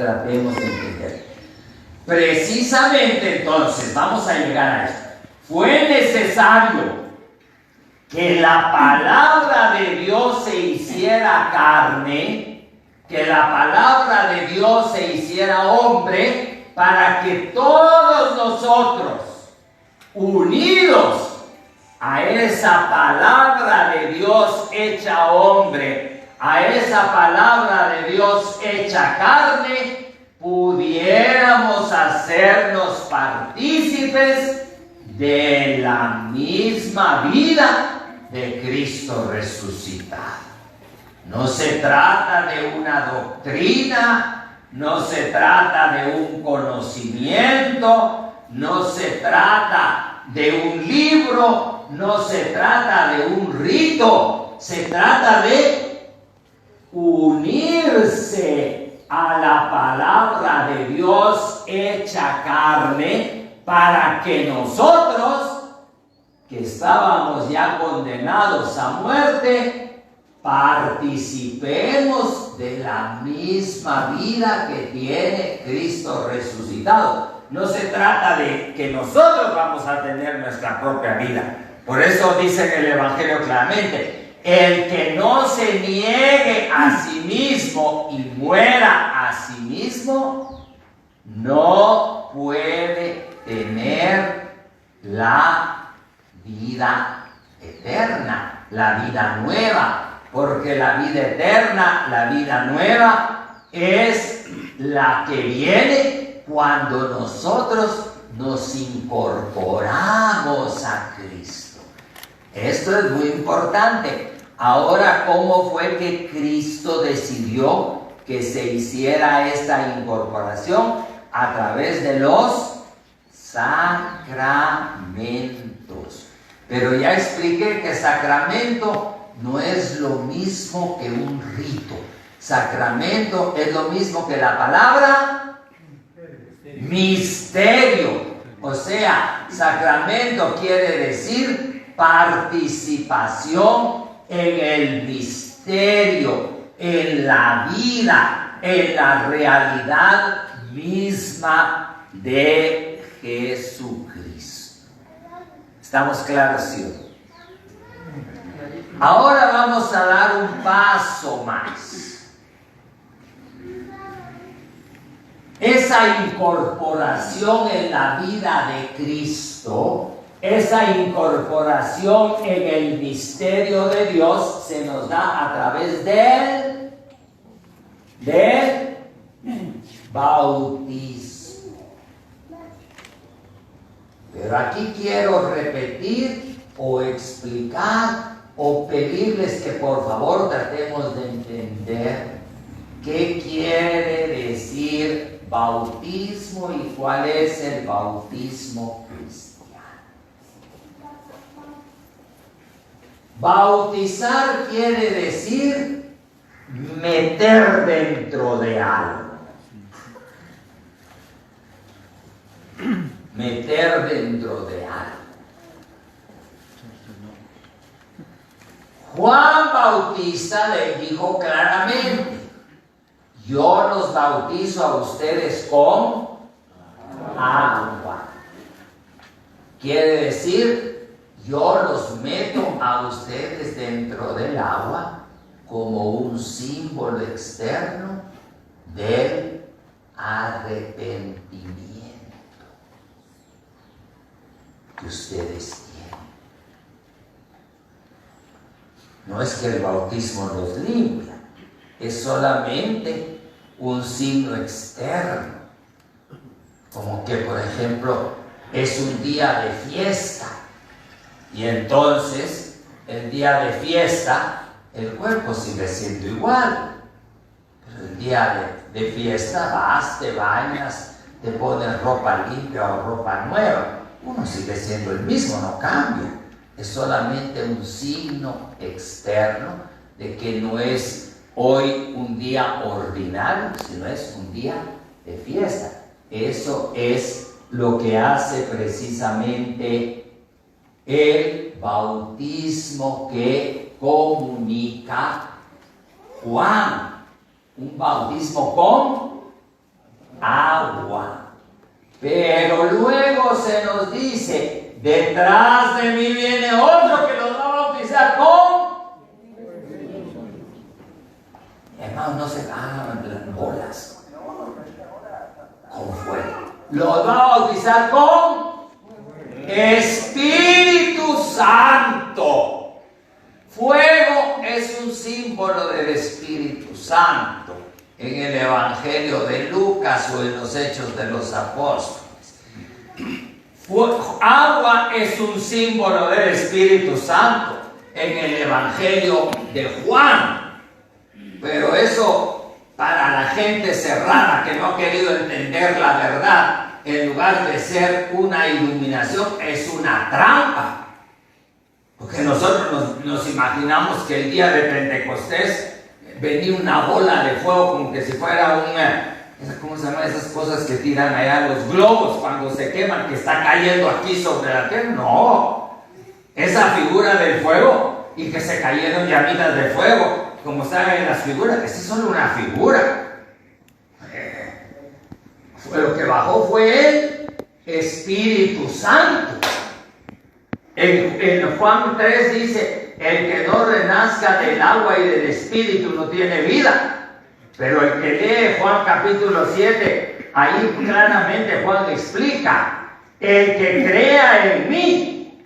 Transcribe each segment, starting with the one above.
tratemos de entender. Precisamente entonces, vamos a llegar a esto. Fue necesario que la palabra de Dios se hiciera carne, que la palabra de Dios se hiciera hombre, para que todos nosotros, unidos a esa palabra de Dios hecha hombre, a esa palabra de Dios hecha carne, pudiéramos hacernos partícipes de la misma vida de Cristo resucitado. No se trata de una doctrina, no se trata de un conocimiento, no se trata de un libro, no se trata de un rito, se trata de unirse a la palabra de Dios hecha carne, para que nosotros, que estábamos ya condenados a muerte, participemos de la misma vida que tiene Cristo resucitado. No se trata de que nosotros vamos a tener nuestra propia vida. Por eso dice en el Evangelio claramente: el que no se niegue a sí mismo y muera a sí mismo, no puede tener la vida eterna, la vida nueva, porque la vida eterna, la vida nueva, es la que viene cuando nosotros nos incorporamos a Cristo. Esto es muy importante. Ahora, ¿cómo fue que Cristo decidió que se hiciera esta incorporación? A través de los sacramentos. Pero ya expliqué que sacramento no es lo mismo que un rito. Sacramento es lo mismo que la palabra misterio. O sea, sacramento quiere decir participación en el misterio, en la vida, en la realidad misma de Jesucristo. ¿Estamos claros, sí? Ahora vamos a dar un paso más. Esa incorporación en la vida de Cristo, esa incorporación en el misterio de Dios, se nos da a través del bautismo. Pero aquí quiero repetir o explicar o pedirles que por favor tratemos de entender qué quiere decir bautismo y cuál es el bautismo cristiano. Bautizar quiere decir meter dentro de algo. Meter dentro de algo. Juan Bautista le dijo claramente: yo los bautizo a ustedes con agua. Quiere decir, yo los meto a ustedes dentro del agua como un símbolo externo del arrepentimiento que ustedes tienen. No es que el bautismo los limpia, es solamente un signo externo, como que por ejemplo es un día de fiesta y entonces el día de fiesta el cuerpo sigue siendo igual, pero el día de fiesta vas, te bañas, te pones ropa limpia o ropa nueva, uno sigue siendo el mismo, no cambia. Es solamente un signo externo de que no es hoy un día ordinario, sino es un día de fiesta. Eso es lo que hace precisamente el bautismo que comunica Juan. Un bautismo con dice, detrás de mí viene otro que los va a bautizar con... Hermanos, no se hagan las bolas. Con fuego. Los va a bautizar con Espíritu Santo. Fuego es un símbolo del Espíritu Santo en el Evangelio de Lucas o en los Hechos de los Apóstoles. Agua es un símbolo del Espíritu Santo en el Evangelio de Juan. Pero eso, para la gente cerrada que no ha querido entender la verdad, en lugar de ser una iluminación, es una trampa. Porque nosotros nos imaginamos que el día de Pentecostés venía una bola de fuego como que si fuera una... ¿Cómo se llama esas cosas que tiran allá los globos cuando se queman, que está cayendo aquí sobre la tierra? No, esa figura del fuego y que se cayeron llamitas de fuego, como están en las figuras, esa es solo una figura. Lo que bajó fue el Espíritu Santo. En Juan 3 dice, el que no renazca del agua y del Espíritu no tiene vida. Pero el que lee Juan capítulo 7, ahí claramente Juan explica, el que crea en mí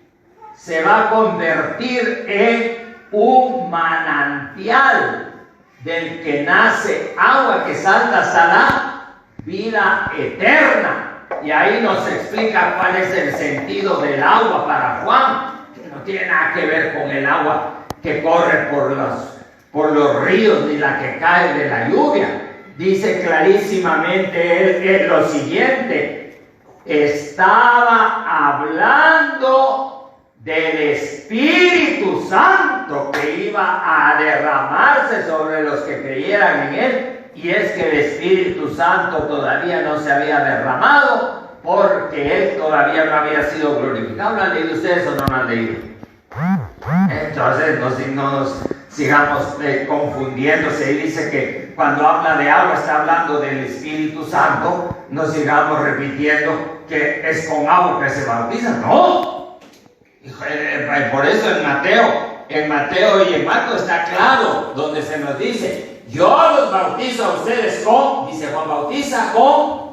se va a convertir en un manantial del que nace agua que salta hasta la vida eterna. Y ahí nos explica cuál es el sentido del agua para Juan, que no tiene nada que ver con el agua que corre por los ríos ni la que cae de la lluvia. Dice clarísimamente él lo siguiente: estaba hablando del Espíritu Santo que iba a derramarse sobre los que creyeran en él, y es que el Espíritu Santo todavía no se había derramado porque él todavía no había sido glorificado. ¿Lo han leído ustedes o no lo han leído? Entonces no nos sigamos confundiéndose. Y dice que cuando habla de agua está hablando del Espíritu Santo. No sigamos repitiendo que es con agua que se bautiza. No. Por eso en Mateo y en Marcos está claro, donde se nos dice, yo los bautizo a ustedes con, dice Juan Bautista, con,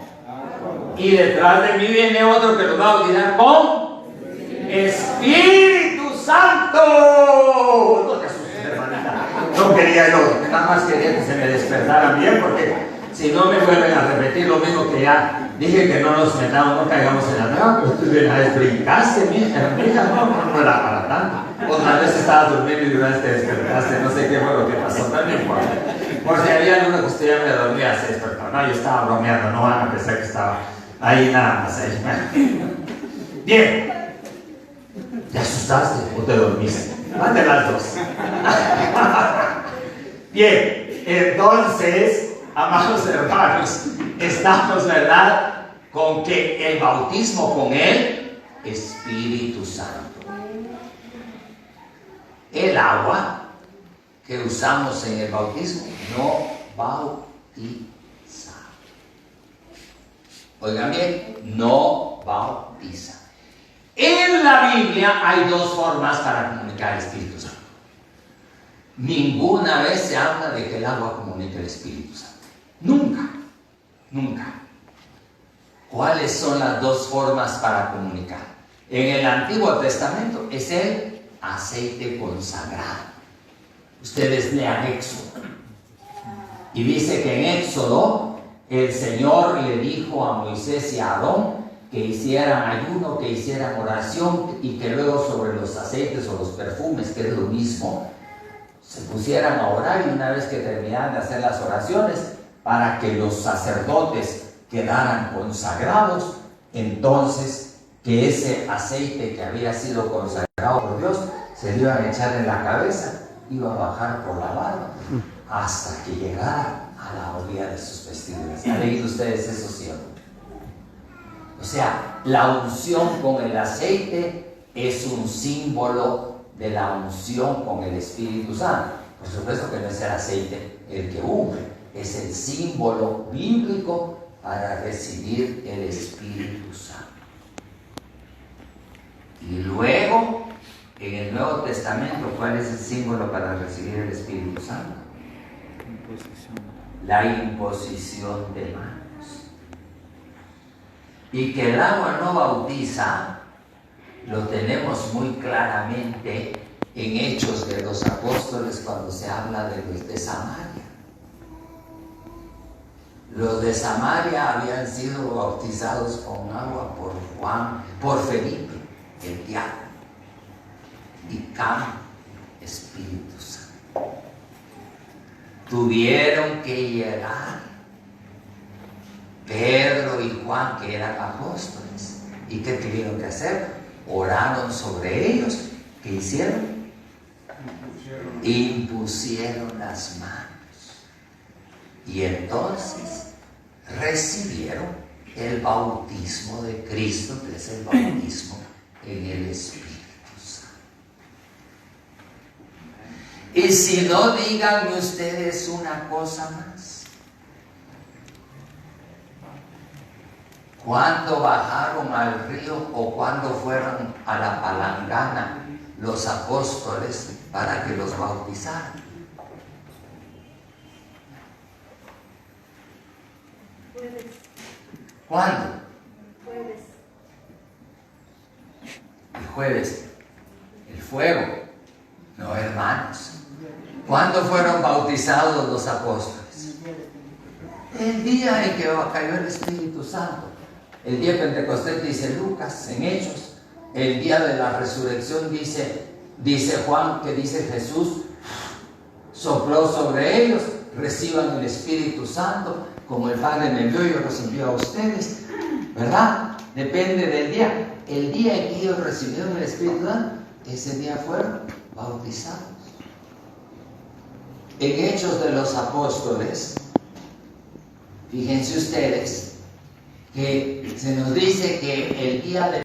y detrás de mí viene otro que los va a bautizar con Espíritu Santo. No te asustes, hermanita. No quería yo, nada más quería que se me despertaran bien, porque si no me vuelven a repetir lo mismo que ya dije, que no nos metamos, no caigamos en la trampa. Pues de una vez brincaste, mija, no era para tanto. Otra vez estabas durmiendo y de una vez te despertaste, no sé qué fue lo que pasó, pero no importa. Por si había alguno que usted ya me dormía, se despertó. No, yo estaba bromeando, no van a pensar que estaba ahí nada más. Bien. ¿Te asustaste o te dormiste? Más de las dos. Bien, entonces, amados hermanos, estamos, ¿verdad?, con que el bautismo con el Espíritu Santo. El agua que usamos en el bautismo no bautiza. Oigan bien, no bautiza. En la Biblia hay dos formas para comunicar el Espíritu Santo. Ninguna vez se habla de que el agua comunique el Espíritu Santo. Nunca, nunca. ¿Cuáles son las dos formas para comunicar? En el Antiguo Testamento es el aceite consagrado. Ustedes lean Éxodo. Y dice que en Éxodo el Señor le dijo a Moisés y a Aarón que hicieran ayuno, que hicieran oración, y que luego sobre los aceites o los perfumes, que es lo mismo, se pusieran a orar, y una vez que terminaran de hacer las oraciones, para que los sacerdotes quedaran consagrados, entonces que ese aceite que había sido consagrado por Dios se le iban a echar en la cabeza, iba a bajar por la barba hasta que llegara a la orilla de sus vestiduras. ¿Han leído ustedes eso, sí o no? O sea, la unción con el aceite es un símbolo de la unción con el Espíritu Santo. Por supuesto que no es el aceite el que unge, es el símbolo bíblico para recibir el Espíritu Santo. Y luego, en el Nuevo Testamento, ¿cuál es el símbolo para recibir el Espíritu Santo? La imposición de manos. Y que el agua no bautiza, lo tenemos muy claramente en Hechos de los Apóstoles cuando se habla de los de Samaria. Los de Samaria habían sido bautizados con agua por Juan, por Felipe, el diácono, y Cam, Espíritu Santo. Tuvieron que llegar Pedro y Juan, que eran apóstoles. ¿Y qué tuvieron que hacer? Oraron sobre ellos. ¿Qué hicieron? Impusieron las manos. Y entonces recibieron el bautismo de Cristo, que es el bautismo en el Espíritu Santo. Y si no, díganme ustedes una cosa más. ¿Cuándo bajaron al río o cuándo fueron a la palangana los apóstoles para que los bautizaran? ¿Cuándo? Jueves. El jueves. El fuego. No, hermanos. ¿Cuándo fueron bautizados los apóstoles? El día en que cayó el Espíritu Santo. El día de Pentecostés dice Lucas en Hechos. El día de la resurrección dice Juan, que dice Jesús sopló sobre ellos, reciban el Espíritu Santo, como el Padre me envió, yo los envío a ustedes, ¿verdad? Depende del día. El día en que ellos recibieron el Espíritu Santo, ese día fueron bautizados. En Hechos de los Apóstoles, fíjense ustedes, que se nos dice que el día de